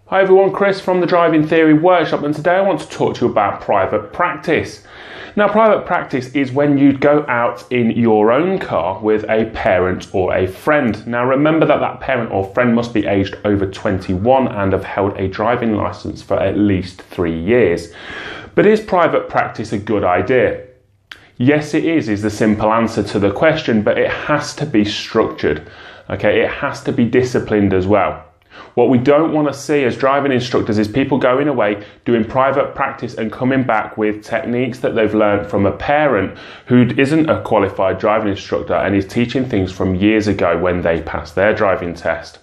Hi everyone, Chris from the Driving Theory Workshop, and today I want to talk to you about private practice. Now, private practice is when you go out in your own car with a parent or a friend. Now remember that parent or friend must be aged over 21 and have held a driving license for at least 3 years. But is private practice a good idea? Yes, it is the simple answer to the question, but it has to be structured. Okay, it has to be disciplined as well. What we don't want to see as driving instructors is people going away, doing private practice and coming back with techniques that they've learned from a parent who isn't a qualified driving instructor and is teaching things from years ago when they passed their driving test.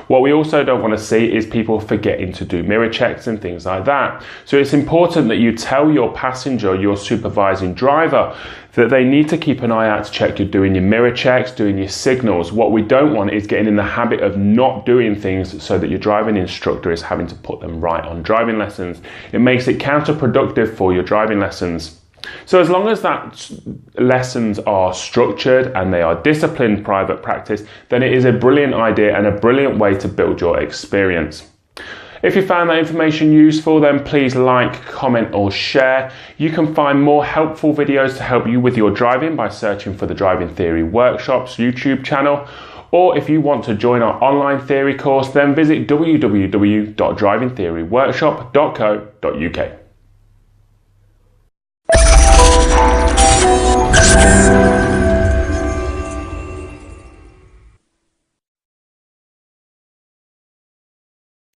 What we also don't want to see is people forgetting to do mirror checks and things like that. So it's important that you tell your passenger, your supervising driver, that they need to keep an eye out to check you're doing your mirror checks, doing your signals. What we don't want is getting in the habit of not doing things so that your driving instructor is having to put them right on driving lessons. It makes it counterproductive for your driving lessons. So as long as that lessons are structured and they are disciplined private practice, then it is a brilliant idea and a brilliant way to build your experience. If you found that information useful, then please like, comment or share. You can find more helpful videos to help you with your driving by searching for the Driving Theory Workshop's YouTube channel. Or if you want to join our online theory course, then visit www.drivingtheoryworkshop.co.uk.